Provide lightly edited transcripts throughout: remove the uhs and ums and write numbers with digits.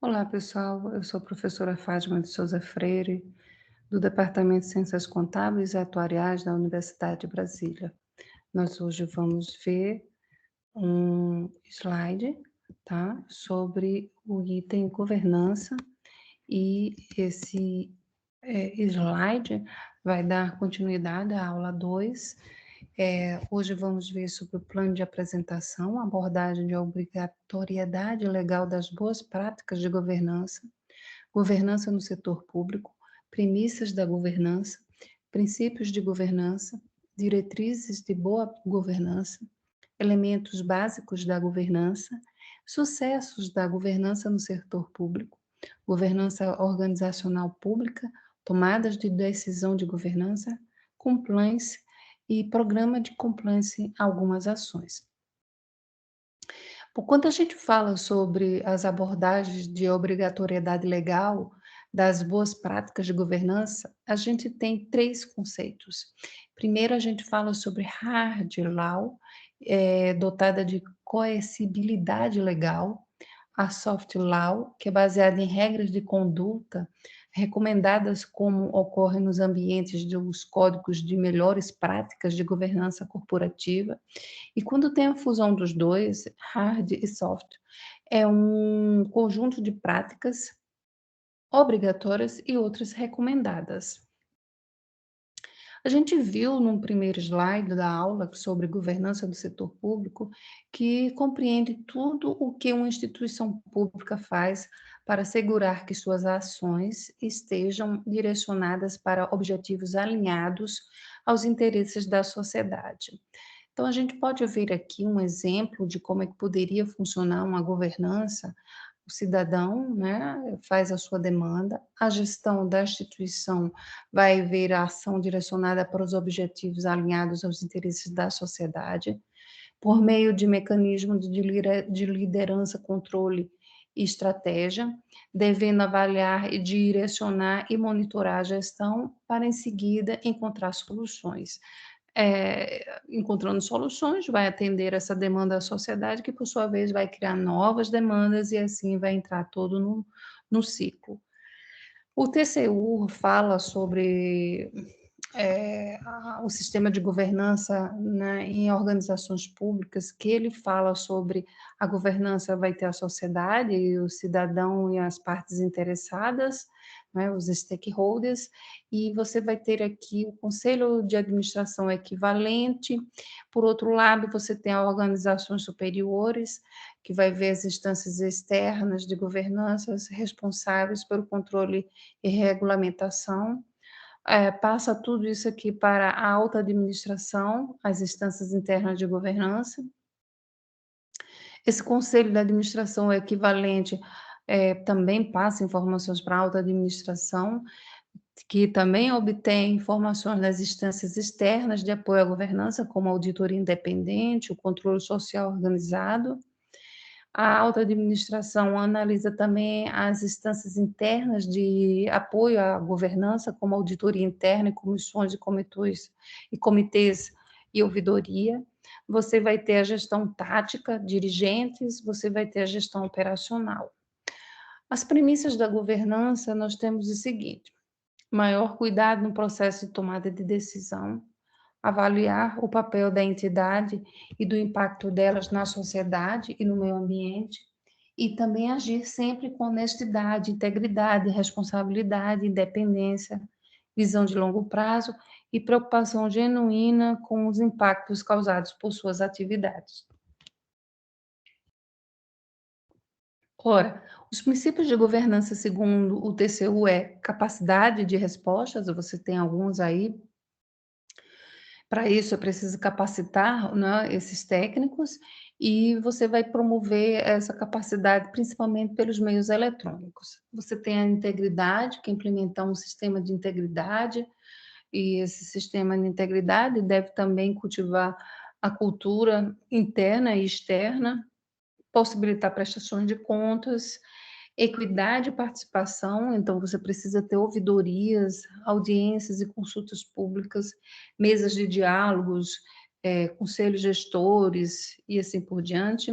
Olá, pessoal. Eu sou a professora Fátima de Souza Freire, do Departamento de Ciências Contábeis e Atuariais da Universidade de Brasília. Nós hoje vamos ver um slide, tá, sobre o item governança e esse slide vai dar continuidade à aula 2. Hoje vamos ver sobre o plano de apresentação, abordagem de obrigatoriedade legal das boas práticas de governança, governança no setor público, premissas da governança, princípios de governança, diretrizes de boa governança, elementos básicos da governança, sucessos da governança no setor público, governança organizacional pública, tomadas de decisão de governança, compliance e programa de compliance algumas ações. Quando a gente fala sobre as abordagens de obrigatoriedade legal, das boas práticas de governança, a gente tem três conceitos. Primeiro, a gente fala sobre hard law, dotada de coercibilidade legal, a soft law, que é baseada em regras de conduta recomendadas como ocorre nos ambientes dos códigos de melhores práticas de governança corporativa, e quando tem a fusão dos dois, hard e soft, é um conjunto de práticas obrigatórias e outras recomendadas. A gente viu num primeiro slide da aula sobre governança do setor público que compreende tudo o que uma instituição pública faz para assegurar que suas ações estejam direcionadas para objetivos alinhados aos interesses da sociedade. Então, a gente pode ver aqui um exemplo de como é que poderia funcionar uma governança. O cidadão, né, faz a sua demanda, a gestão da instituição vai ver a ação direcionada para os objetivos alinhados aos interesses da sociedade, por meio de mecanismos de liderança, controle e estratégia, devendo avaliar e direcionar e monitorar a gestão para, em seguida, encontrar soluções. Encontrando soluções, vai atender essa demanda da sociedade, que por sua vez vai criar novas demandas e assim vai entrar todo no ciclo. O TCU fala sobre o sistema de governança, né, em organizações públicas, que ele fala sobre a governança vai ter a sociedade, e o cidadão e as partes interessadas, né, os stakeholders, e você vai ter aqui o conselho de administração equivalente. Por outro lado, você tem as organizações superiores, que vai ver as instâncias externas de governança responsáveis pelo controle e regulamentação. Passa tudo isso aqui para a alta administração, as instâncias internas de governança. Esse conselho de administração é equivalente, também passa informações para a alta administração, que também obtém informações das instâncias externas de apoio à governança, como a auditoria independente, o controle social organizado. A alta administração analisa também as instâncias internas de apoio à governança, como auditoria interna e comissões e comitês e ouvidoria. Você vai ter a gestão tática, dirigentes, você vai ter a gestão operacional. As premissas da governança, nós temos o seguinte: maior cuidado no processo de tomada de decisão, avaliar o papel da entidade e do impacto delas na sociedade e no meio ambiente, e também agir sempre com honestidade, integridade, responsabilidade, independência, visão de longo prazo e preocupação genuína com os impactos causados por suas atividades. Ora, os princípios de governança, segundo o TCU, é capacidade de respostas, você tem alguns aí. Para isso, é preciso capacitar, né, esses técnicos, e você vai promover essa capacidade principalmente pelos meios eletrônicos. Você tem a integridade, que é implementar um sistema de integridade, e esse sistema de integridade deve também cultivar a cultura interna e externa, possibilitar prestações de contas, equidade e participação, então você precisa ter ouvidorias, audiências e consultas públicas, mesas de diálogos, conselhos gestores e assim por diante.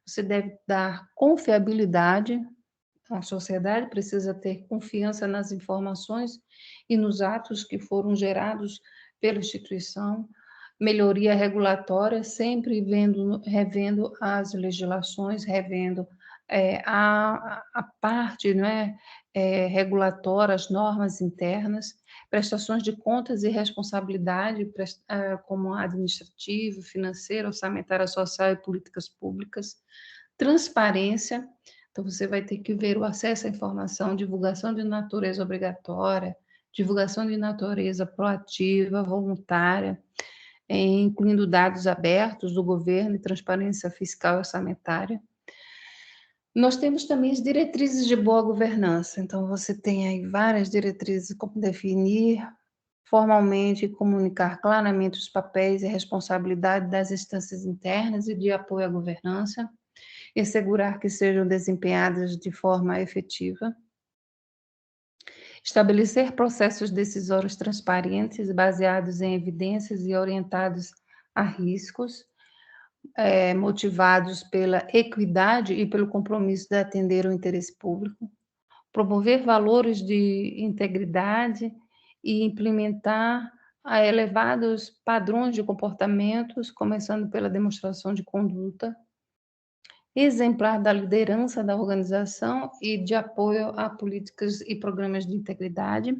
Você deve dar confiabilidade, A sociedade precisa ter confiança nas informações e nos atos que foram gerados pela instituição, melhoria regulatória, sempre revendo as legislações, revendo a parte, não é, regulatória, as normas internas, prestações de contas e responsabilidade, como administrativa, financeira, orçamentária, social e políticas públicas, transparência. Então, você vai ter que ver o acesso à informação, divulgação de natureza obrigatória, divulgação de natureza proativa, voluntária, incluindo dados abertos do governo e transparência fiscal e orçamentária. Nós temos também as diretrizes de boa governança. Então, você tem aí várias diretrizes, como definir formalmente e comunicar claramente os papéis e responsabilidades das instâncias internas e de apoio à governança, e assegurar que sejam desempenhadas de forma efetiva. Estabelecer processos decisórios transparentes, baseados em evidências e orientados a riscos, motivados pela equidade e pelo compromisso de atender o interesse público. Promover valores de integridade e implementar elevados padrões de comportamentos, começando pela demonstração de conduta exemplar da liderança da organização e de apoio a políticas e programas de integridade,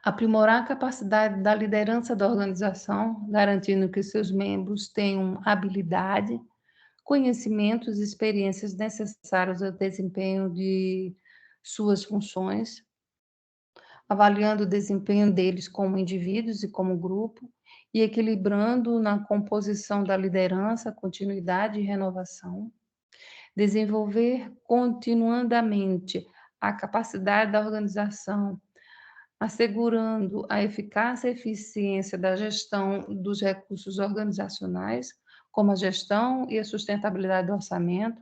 aprimorar a capacidade da liderança da organização, garantindo que seus membros tenham habilidade, conhecimentos e experiências necessários ao desempenho de suas funções, avaliando o desempenho deles como indivíduos e como grupo, e equilibrando na composição da liderança, continuidade e renovação. Desenvolver continuadamente a capacidade da organização, assegurando a eficácia e eficiência da gestão dos recursos organizacionais, como a gestão e a sustentabilidade do orçamento,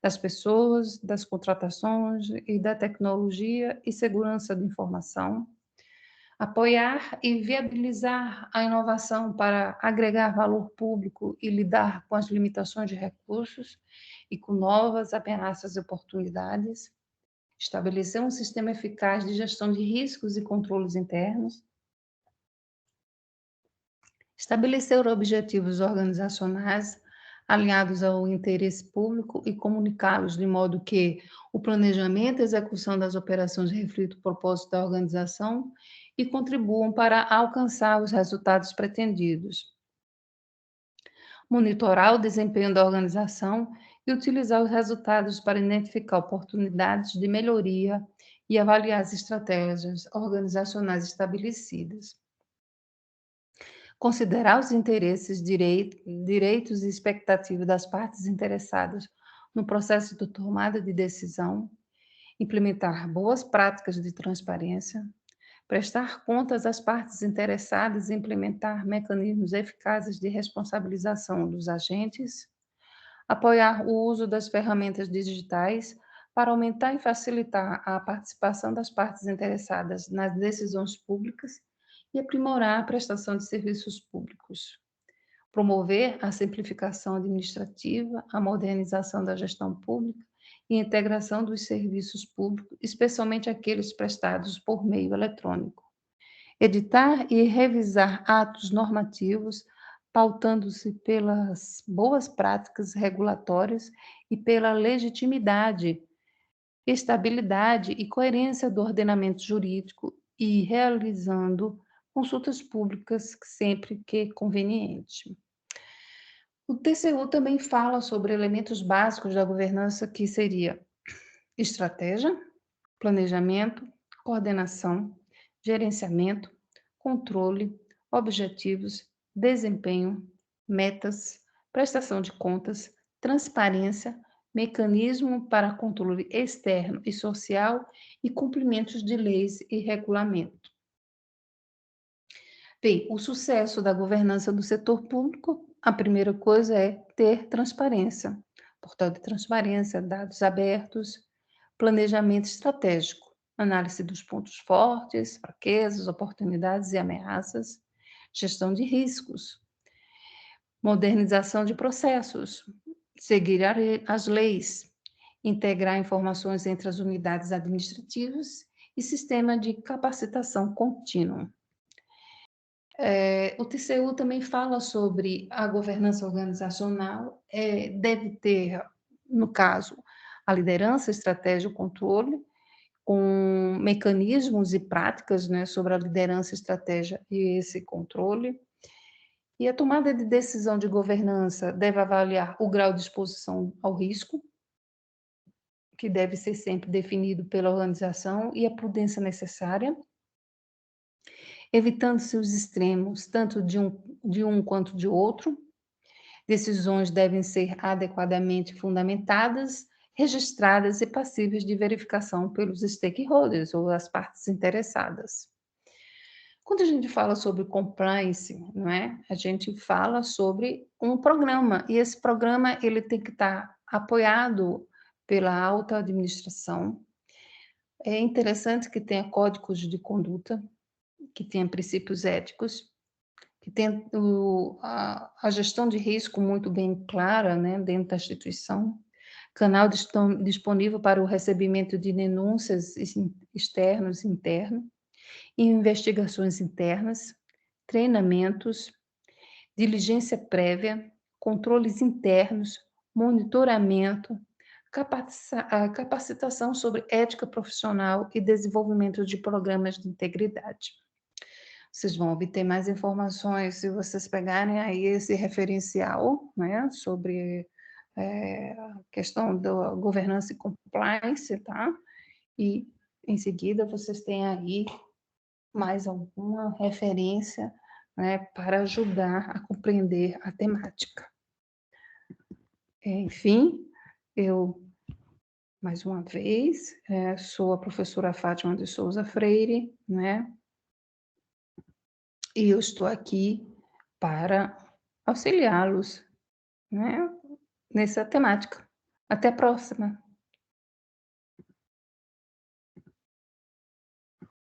das pessoas, das contratações e da tecnologia e segurança da informação. Apoiar e viabilizar a inovação para agregar valor público e lidar com as limitações de recursos e com novas ameaças e oportunidades. Estabelecer um sistema eficaz de gestão de riscos e controles internos. Estabelecer objetivos organizacionais alinhados ao interesse público e comunicá-los de modo que o planejamento e execução das operações reflitam o propósito da organização e contribuam para alcançar os resultados pretendidos. Monitorar o desempenho da organização e utilizar os resultados para identificar oportunidades de melhoria e avaliar as estratégias organizacionais estabelecidas. Considerar os interesses, direitos e expectativas das partes interessadas no processo de tomada de decisão, implementar boas práticas de transparência, prestar contas às partes interessadas e implementar mecanismos eficazes de responsabilização dos agentes, apoiar o uso das ferramentas digitais para aumentar e facilitar a participação das partes interessadas nas decisões públicas e aprimorar a prestação de serviços públicos. Promover a simplificação administrativa, a modernização da gestão pública e a integração dos serviços públicos, especialmente aqueles prestados por meio eletrônico. Editar e revisar atos normativos, pautando-se pelas boas práticas regulatórias e pela legitimidade, estabilidade e coerência do ordenamento jurídico e realizando consultas públicas sempre que conveniente. O TCU também fala sobre elementos básicos da governança, que seria estratégia, planejamento, coordenação, gerenciamento, controle, objetivos, desempenho, metas, prestação de contas, transparência, mecanismo para controle externo e social e cumprimentos de leis e regulamento. Bem, o sucesso da governança do setor público, a primeira coisa é ter transparência, portal de transparência, dados abertos, planejamento estratégico, análise dos pontos fortes, fraquezas, oportunidades e ameaças, gestão de riscos, modernização de processos, seguir as leis, integrar informações entre as unidades administrativas e sistema de capacitação contínua. O TCU também fala sobre a governança organizacional, deve ter, no caso, a liderança, estratégia e controle, com mecanismos e práticas, né, sobre a liderança, estratégia e esse controle. E a tomada de decisão de governança deve avaliar o grau de exposição ao risco, que deve ser sempre definido pela organização, e a prudência necessária, evitando-se os extremos, tanto de um quanto de outro. Decisões devem ser adequadamente fundamentadas, registradas e passíveis de verificação pelos stakeholders ou as partes interessadas. Quando a gente fala sobre compliance, não é? A gente fala sobre um programa, e esse programa ele tem que estar apoiado pela alta administração. É interessante que tenha códigos de conduta, que tenha princípios éticos, que tenha a gestão de risco muito bem clara, né, dentro da instituição, canal disponível para o recebimento de denúncias externos e internos, investigações internas, treinamentos, diligência prévia, controles internos, monitoramento, capacitação sobre ética profissional e desenvolvimento de programas de integridade. Vocês vão obter mais informações se vocês pegarem aí esse referencial, né, sobre a questão da governança e compliance, tá? E em seguida vocês têm aí mais alguma referência, né, para ajudar a compreender a temática. Enfim, eu, mais uma vez, sou a professora Fátima de Souza Freire, né, e eu estou aqui para auxiliá-los, né, nessa temática. Até a próxima.